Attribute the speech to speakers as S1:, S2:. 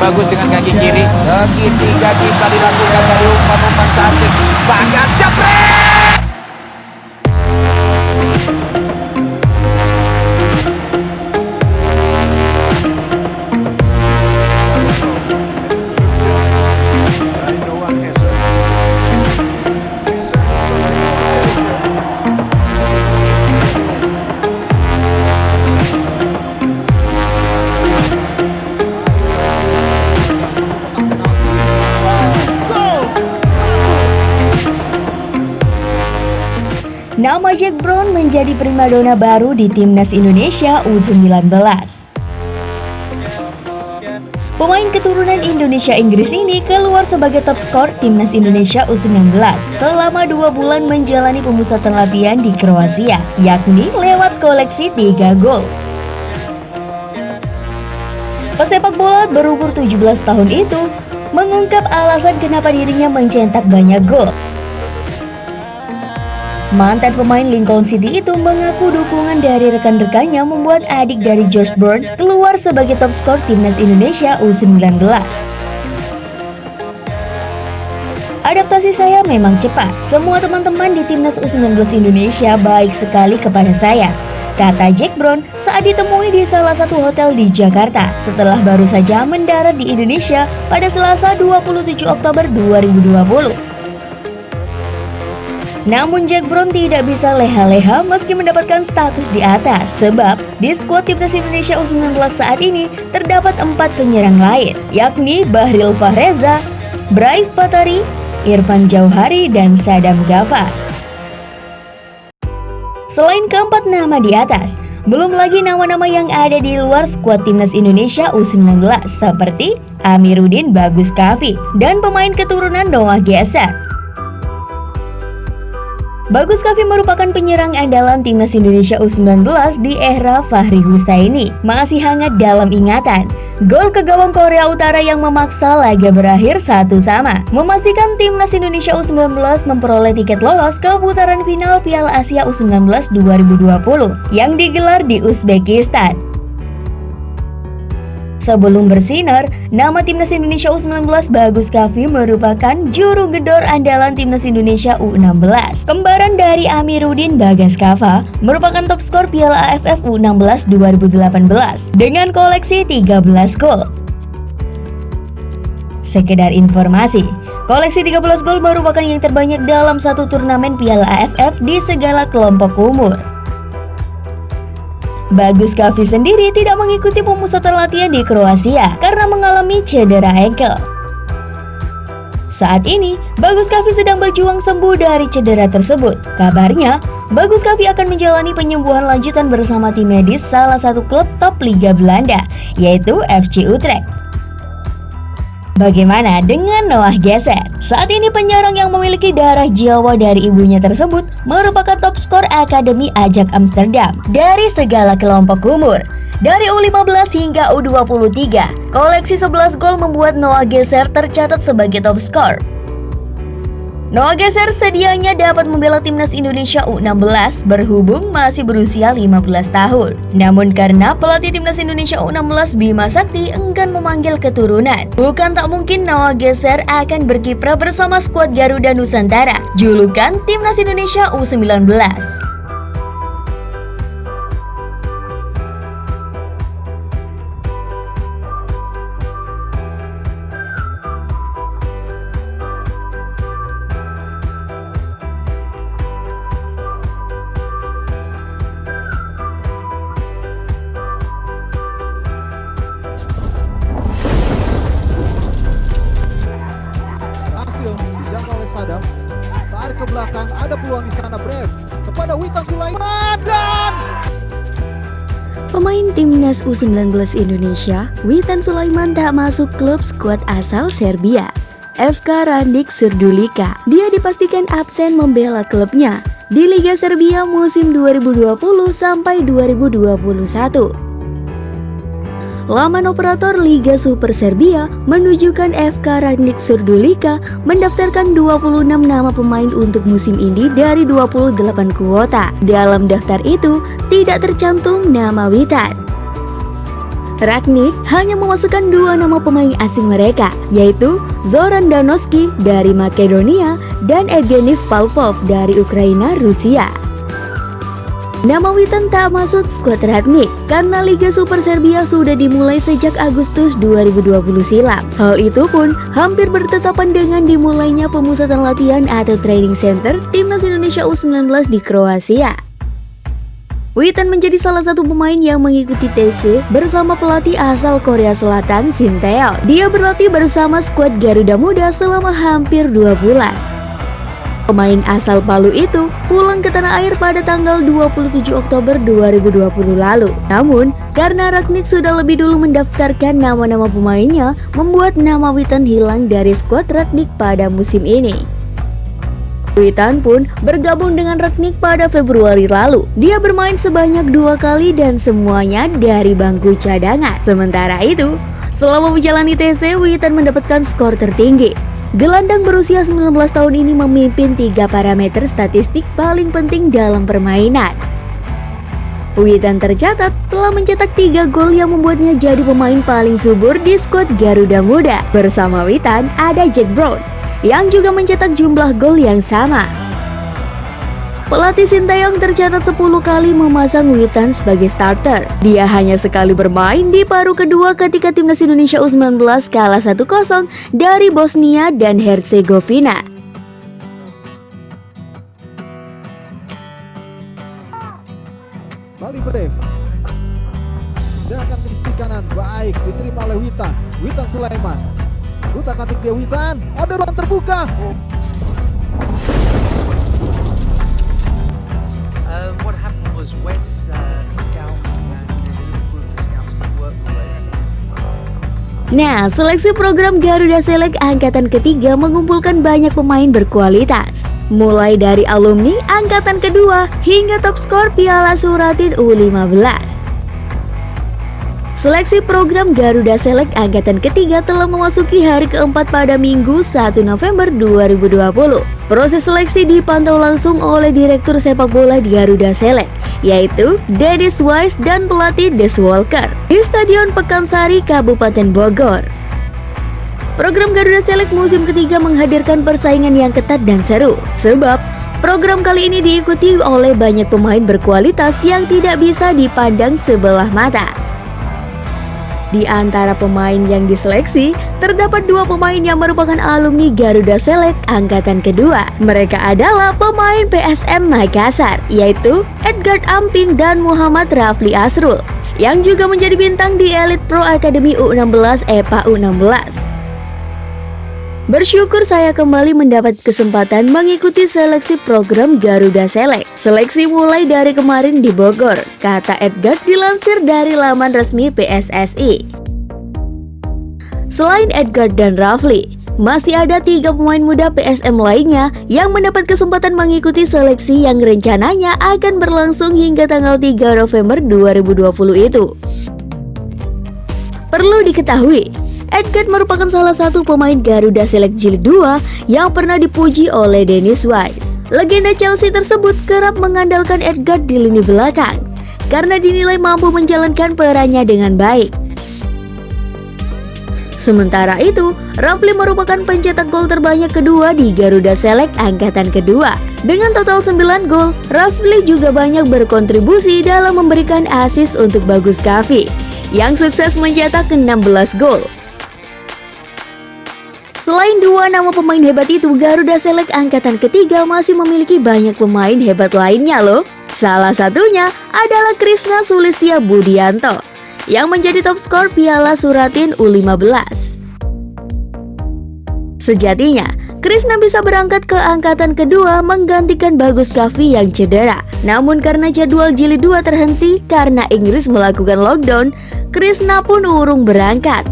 S1: bagus dengan kaki kiri. Segitiga cinta dilakukan dari umpan-umpan cantik. Bagas Japret.
S2: Nama Jack Brown menjadi primadona baru di Timnas Indonesia U19. Pemain keturunan Indonesia-Inggris ini keluar sebagai top skor Timnas Indonesia U19 selama 2 bulan menjalani pemusatan latihan di Kroasia, yakni lewat koleksi 3 gol. Pesepak bola berumur 17 tahun itu mengungkap alasan kenapa dirinya mencetak banyak gol. Mantan pemain Lincoln City itu mengaku dukungan dari rekan-rekannya membuat adik dari George Brown keluar sebagai top skor Timnas Indonesia U19. Adaptasi saya memang cepat. Semua teman-teman di Timnas U19 Indonesia baik sekali kepada saya, kata Jack Brown saat ditemui di salah satu hotel di Jakarta setelah baru saja mendarat di Indonesia pada Selasa 27 Oktober 2020. Namun Jack Brown tidak bisa leha-leha meski mendapatkan status di atas, sebab di skuad Timnas Indonesia U19 saat ini terdapat 4 penyerang lain, yakni Bahril Fahreza, Bray Fatari, Irfan Jauhari, dan Sadam Ghaffar. Selain keempat nama di atas, belum lagi nama-nama yang ada di luar skuad Timnas Indonesia U19 seperti Amiruddin Bagus Kaffi dan pemain keturunan Noah Geser. Bagus Kaffi merupakan penyerang andalan Timnas Indonesia U19 di era Fahri Husaini. Masih hangat dalam ingatan, gol ke gawang Korea Utara yang memaksa laga berakhir 1-1 memastikan Timnas Indonesia U19 memperoleh tiket lolos ke putaran final Piala Asia U19 2020 yang digelar di Uzbekistan. Sebelum bersinar, nama Timnas Indonesia U19 Bagus Kaffi merupakan juru gedor andalan Timnas Indonesia U16. Kembaran dari Amiruddin Bagas Kaffa merupakan top skor Piala AFF U16 2018 dengan koleksi 13 gol. Sekedar informasi, koleksi 13 gol merupakan yang terbanyak dalam satu turnamen Piala AFF di segala kelompok umur. Bagus Kaffi sendiri tidak mengikuti pemusatan latihan di Kroasia karena mengalami cedera ankle. Saat ini, Bagus Kaffi sedang berjuang sembuh dari cedera tersebut. Kabarnya, Bagus Kaffi akan menjalani penyembuhan lanjutan bersama tim medis salah satu klub top Liga Belanda, yaitu FC Utrecht. Bagaimana dengan Noah Geser? Saat ini penyerang yang memiliki darah Jawa dari ibunya tersebut merupakan top skor Akademi Ajax Amsterdam dari segala kelompok umur. Dari U15 hingga U23, koleksi 11 gol membuat Noah Geser tercatat sebagai top skor. Noah Geser sedianya dapat membela Timnas Indonesia U16 berhubung masih berusia 15 tahun. Namun karena pelatih Timnas Indonesia U16 Bima Sakti enggan memanggil keturunan, bukan tak mungkin Noah Geser akan berkiprah bersama skuad Garuda Nusantara, julukan Timnas Indonesia U19.
S3: Dijangkau oleh Sadam, tarik ke belakang, ada peluang di sana Brave kepada Witan Sulaiman dan
S2: pemain Timnas U19 Indonesia, Witan Sulaiman tak masuk klub skuad asal Serbia, FK Randik Surdulika. Dia dipastikan absen membela klubnya di Liga Serbia musim 2020 sampai 2021. Laman operator Liga Super Serbia menunjukkan FK Randik Surdulika mendaftarkan 26 nama pemain untuk musim ini dari 28 kuota. Dalam daftar itu tidak tercantum nama Witan. Rangnick hanya memasukkan 2 nama pemain asing mereka, yaitu Zoran Danoski dari Makedonia dan Evgeny Palpov dari Ukraina, Rusia. Nama Witan tak masuk skuad Rangnick karena Liga Super Serbia sudah dimulai sejak Agustus 2020 silam. Hal itu pun hampir bertetapan dengan dimulainya pemusatan latihan atau training center Timnas Indonesia U19 di Kroasia. Witan menjadi salah satu pemain yang mengikuti TC bersama pelatih asal Korea Selatan Shin Tae-yeol. Dia berlatih bersama skuad Garuda Muda selama hampir 2 bulan. Pemain asal Palu itu pulang ke tanah air pada tanggal 27 Oktober 2020 lalu. Namun, karena Rangnick sudah lebih dulu mendaftarkan nama-nama pemainnya, membuat nama Witan hilang dari skuad Rangnick pada musim ini. Witan pun bergabung dengan Rangnick pada Februari lalu. Dia bermain sebanyak 2 kali dan semuanya dari bangku cadangan. Sementara itu, selama menjalani TC, Witan mendapatkan skor tertinggi. Gelandang berusia 19 tahun ini memimpin 3 parameter statistik paling penting dalam permainan. Witan tercatat telah mencetak 3 gol yang membuatnya jadi pemain paling subur di skuad Garuda Muda. Bersama Witan ada Jack Brown yang juga mencetak jumlah gol yang sama. Pelatih Shin Tae-yeol tercatat 10 kali memasang Witan sebagai starter. Dia hanya sekali bermain di paruh kedua ketika Timnas Indonesia U19 kalah 1-0 dari Bosnia dan Herzegovina.
S3: Bali Brave. Gerakan kaki kanan baik diterima oleh Witan. Witan Sulaiman. Utak-atik dia Witan. Ada ruang terbuka.
S1: What happened was Wes scout and there's a little group of scouts that work with Wes.
S2: Nah, seleksi program Garuda Select Angkatan Ketiga mengumpulkan banyak pemain berkualitas. Mulai dari alumni Angkatan Kedua hingga top skor Piala Suratin U15. Seleksi program Garuda Select Angkatan Ketiga telah memasuki hari keempat pada Minggu 1 November 2020. Proses seleksi dipantau langsung oleh Direktur Sepak Bola di Garuda Select, yaitu Dennis Wise dan pelatih Des Walker di Stadion Pekansari, Kabupaten Bogor. Program Garuda Select musim ketiga menghadirkan persaingan yang ketat dan seru, sebab program kali ini diikuti oleh banyak pemain berkualitas yang tidak bisa dipandang sebelah mata. Di antara pemain yang diseleksi, terdapat 2 pemain yang merupakan alumni Garuda Select Angkatan Kedua. Mereka adalah pemain PSM Makassar, yaitu Edgard Amping dan Muhammad Rafli Asrul, yang juga menjadi bintang di Elite Pro Academy U16 EPA U16. Bersyukur saya kembali mendapat kesempatan mengikuti seleksi program Garuda Select. Seleksi mulai dari kemarin di Bogor, kata Edgard dilansir dari laman resmi PSSI. Selain Edgard dan Rafli, masih ada 3 pemain muda PSM lainnya yang mendapat kesempatan mengikuti seleksi yang rencananya akan berlangsung hingga tanggal 3 November 2020 itu. Perlu diketahui, Edgard merupakan salah satu pemain Garuda Select Jilid 2 yang pernah dipuji oleh Dennis Wise. Legenda Chelsea tersebut kerap mengandalkan Edgard di lini belakang karena dinilai mampu menjalankan perannya dengan baik. Sementara itu, Rafli merupakan pencetak gol terbanyak kedua di Garuda Select Angkatan Kedua. Dengan total 9 gol, Rafli juga banyak berkontribusi dalam memberikan assist untuk Bagus Kavi yang sukses mencetak 16 gol. Selain 2 nama pemain hebat itu, Garuda Select Angkatan Ketiga masih memiliki banyak pemain hebat lainnya loh. Salah satunya adalah Krishna Sulistia Budianto yang menjadi top skor Piala Suratin U15. Sejatinya, Krishna bisa berangkat ke Angkatan Kedua menggantikan Bagus Kavi yang cedera. Namun karena jadwal Jilid 2 terhenti karena Inggris melakukan lockdown, Krishna pun urung berangkat.